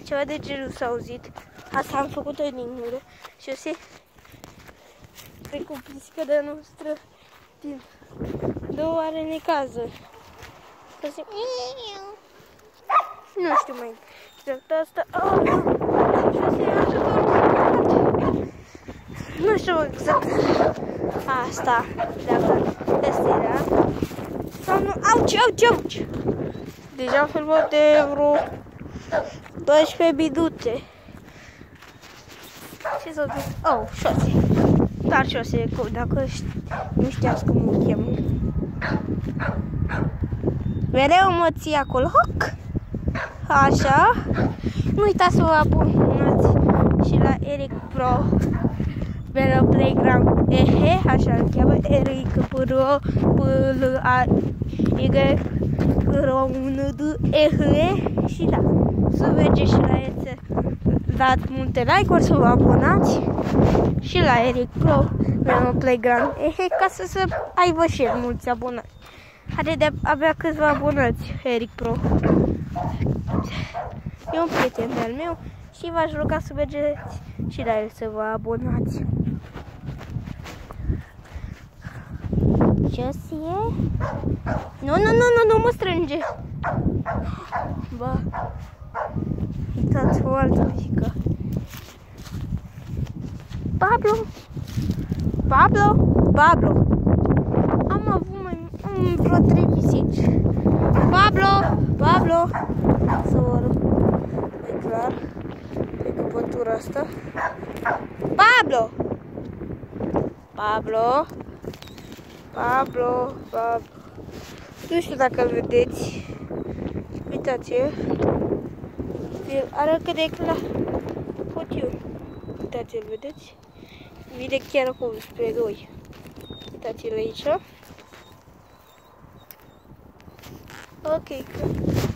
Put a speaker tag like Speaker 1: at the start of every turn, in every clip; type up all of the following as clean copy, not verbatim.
Speaker 1: Ceva de genul s-a auzit. Asta am făcut-o din gură. Și o să... Cred că pisica de-a noastră din 2 are necazuri. Nu știu mai exact asta. Nu știu exact asta. Dacă asta era. Sau nu. Auci, auci, auci. Deja am filmat de vreo 12 minute. Ce s-a dus? Oh, șose. Doar șose, dacă nu știați cum o chem. Mereu mă ții acolo. Hoc! Așa. Nu uitați să vă abonați și la Eric Pro. Velo Playground Ehe, așa îl cheamă. Eric Pro Ehe. Și da, să mergeți și la el, să dați multe like-uri, să vă abonați și la Eric Pro Velo Playground Ehe, ca să aibă și el mulți abonați. Are de abia câțiva abonați Eric Pro. E un prieten de-al meu și v-aș ruga să mergeți și la el să vă abonați. Josie? Nu mă strânge! Ba, uitați o altă muzică. Pablo! Am avut vreo 3 pisici. Pablo! Să vă arăt mai clar pe căpătura asta. Pablo! Nu știu dacă îl vedeți. Uitați-l. Arată cât de clar. Pot eu. Uitați-l, vedeți? Vine chiar acum spre 2. Uitați-l aici. Ok,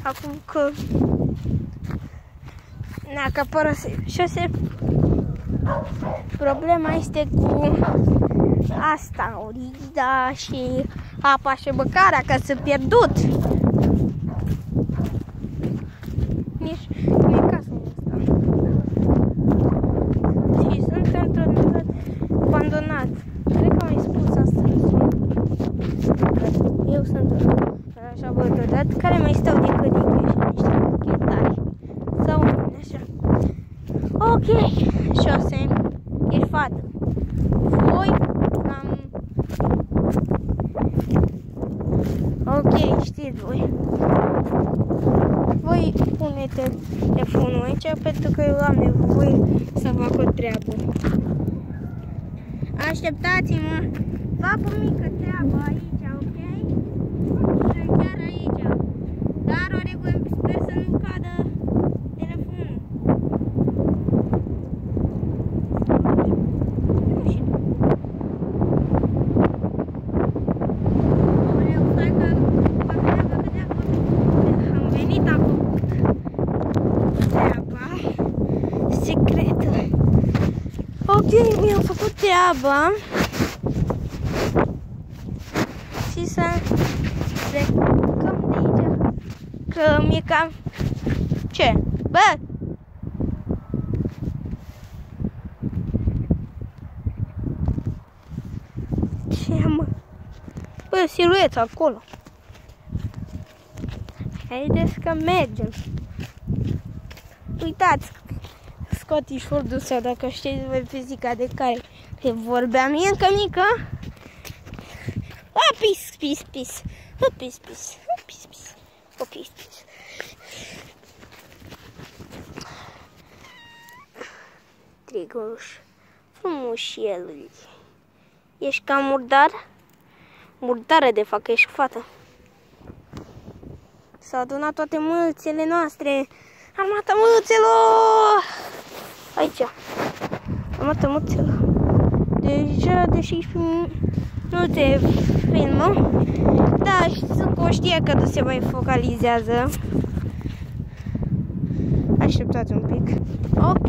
Speaker 1: acum că că părăsesc șose, problema este cu asta, oriza și apa și mâncarea, că s-a pierdut. Nici nu e casa asta. Și sunt într-un loc abandonat. Cred că am mai spus asta. Eu sunt așa abandonat, care mai stau de când și niște chetari. Sau unde așa. Ok, șose, ești fată. Voi am... Ok, știți voi. Voi pune telefonul aici pentru că eu am nevoie să fac o treabă. Așteptați-mă! Fac o mică treabă aici, ok? Și chiar aici. Dar o regulă, sper să nu cadă telefonul. Nu știu. Aoleu, stai că am venit, am făcut treaba secretă. Ok, mi-am făcut treaba. Și să plecăm de aici. Că mi-e cam... Ce? Bă! Ce mă? Bă, silueta acolo. Haideți că mergem. Uitați, Scotișordul sau dacă știți voi fizica de care vorbeam, e încă mică. Pis. Triguș, frumușelul. Ești ca murdar? Murdară de fapt, că ești fată. S-au adunat toate mâțele noastre. Armata mâțelor! Aici. Armata mâțelor. Deja de 16 minute filmă. Da, sunt conștient că nu se mai focalizează. Așteptați un pic. Ok.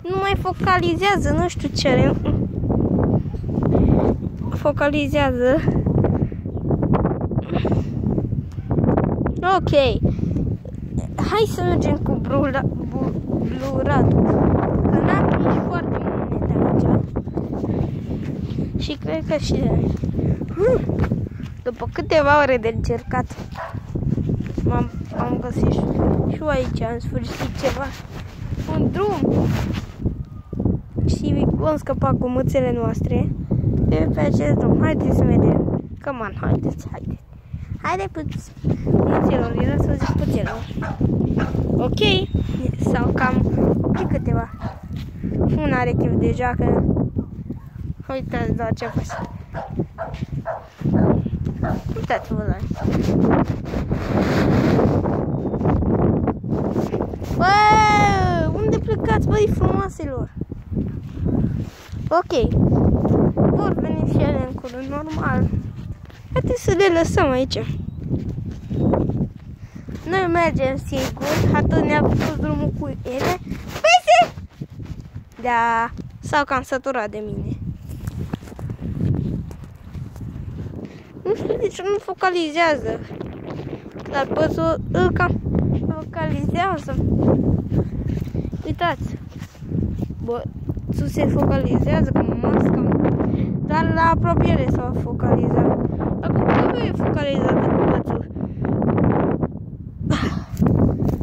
Speaker 1: Nu mai focalizează, nu știu ce. Focalizează. Ok. Hai să mergem cu bluradul. Că n-am prins foarte monede aici. Și cred că și de aici. După câteva ore de încercat, am găsit și aici, în sfârșit, ceva. Un drum. Și vom scăpa cu mâțele noastre de pe acest drum. Haideți să vedem. Come on, haideți. Haideți, puților, era să zic puților. Ok, sau cam câteva. Una are chef de joacă. Uitați doar ce-a fost. Uitați-vă la aici. Bă, unde plecați, băi, frumoaselor? Ok, vor veni și ele în curând, normal. Haideți să le lăsăm aici. Noi mergem sigur, atât ne-a pus drumul cu ele. Păi da, s-au cam săturat de mine. Nu știu de ce nu focalizează. Dar păsul îl cam focalizează. Uitați. Bă, se focalizează cu masca. Dar la apropiere s-a focalizat. Acum nu e focalizată cu pățul.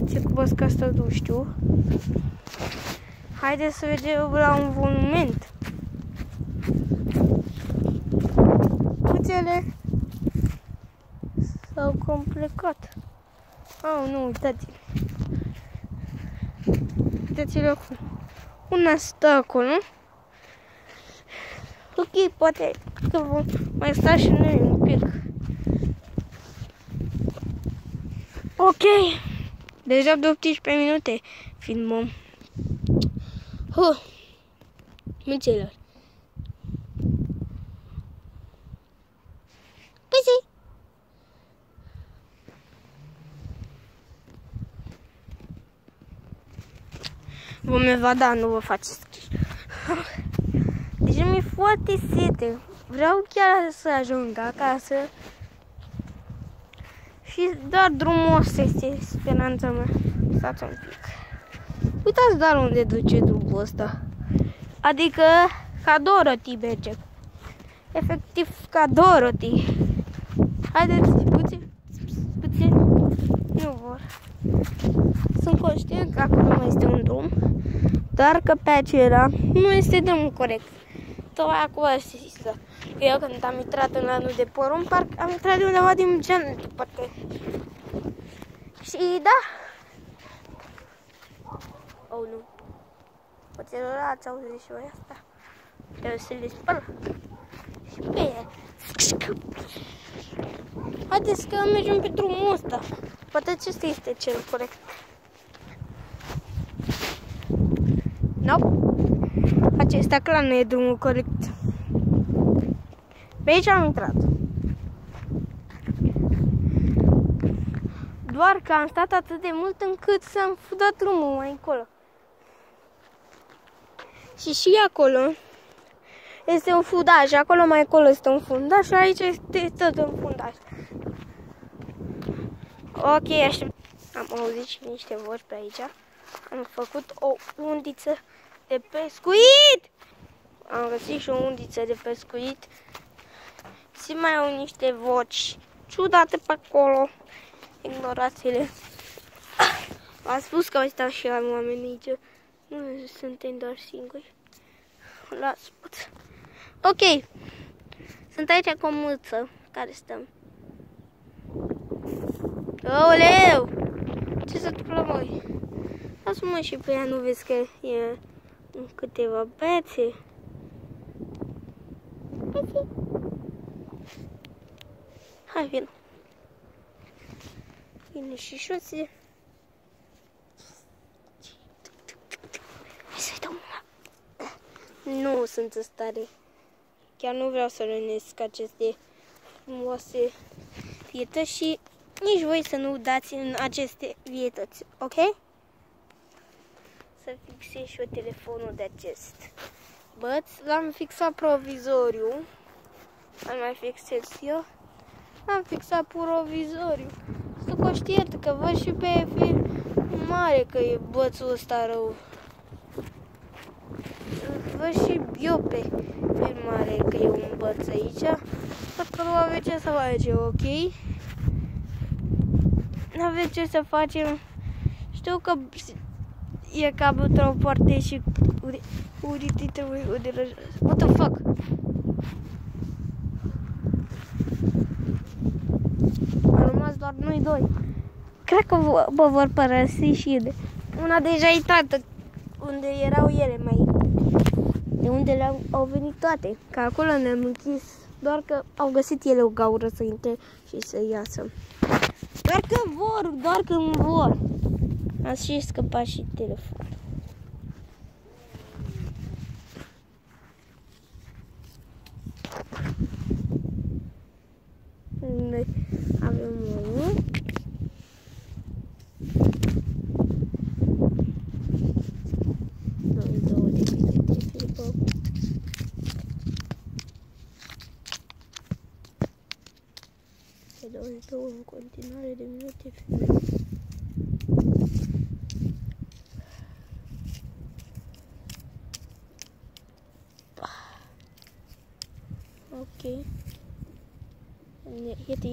Speaker 1: Ce cu băsca asta nu știu. Haideți să vedem la un monument. Puțele s-au complicat. Oh, nu, uitați-le. Uitați-le acum. Una stă acolo. Ok, poate că vom mai sta și noi un pic. Ok. Deja de 18 minute filmăm. Mițelor. Păi vom evada, nu vă faceți griji. Deci mi-e foarte sete. Vreau chiar să ajung acasă. Și doar drumul ăsta este speranța mea. Stați un pic. Uitați doar unde duce drumul ăsta. Adică ca Dorothy merge. Efectiv ca Dorothy. Haideți puțin. Nu vor. Sunt conștient că acolo mai este un drum. Dar că pe acela nu este drumul corect. Tocmai acum asistă. Eu când am intrat în lanul de porumb, parcă am intrat de undeva din geantă, parcă. Și da. Oh, nu. Poate ați auzit și voi asta. Trebuie să le spăl. Și pe el. Haideți că mergem pe drumul ăsta. Poate acesta este cel corect. Nope. Acesta clar nu e drumul corect. Pe aici am intrat. Doar că am stat atât de mult încât s-am dat drumul mai încolo. Și acolo este un fundaj. Acolo mai încolo este un fundaj și aici este tot un fundaj. Ok, aștept. Am auzit și niște voci pe aici. Am făcut o undiță de pescuit. Am găsit și o undiță de pescuit. Și mai au niște voci ciudate pe acolo. Ignorați-le. V-am spus că mai stau și la oameni aici. Nu suntem doar singuri. Las puțin. Ok. Sunt aici cu o mâță care stăm. Aoleu! Ce se întâmplă, măi? Lasă-mă și pe ea, nu vezi că e în câteva bețe? Hai, vină. Vine și șoțe. Hai să-i dau mâna. Nu sunt în stare. Chiar nu vreau să rănesc aceste frumoase vietăți și nici voi să nu dați în aceste vietăți, ok? Să fixez și eu telefonul de acest băț. L-am fixat provizoriu. L-am mai fixez eu. L-am fixat provizoriu. Sunt conștient că văd și pe mare că e bățul ăsta rău. Văd și eu pe filmare că e un băț aici. Dacă nu avem ce să facem, ok? Nu avem ce să facem. Știu că e cablul transporte și uriti trebuie udiră. What the fuck? Am rămas doar noi doi. Cred că mă vor părăsi și una deja e toată unde erau ele mai. De unde au venit toate. Că acolo ne-am închis. Doar că au găsit ele o gaură să intre și să iasă. Doar că vor. Ați și scăpat și telefonul. Noi avem unul. Noi 2 de minute filmă. Pe 22 în continuare de minute filmă. Ok. Iată,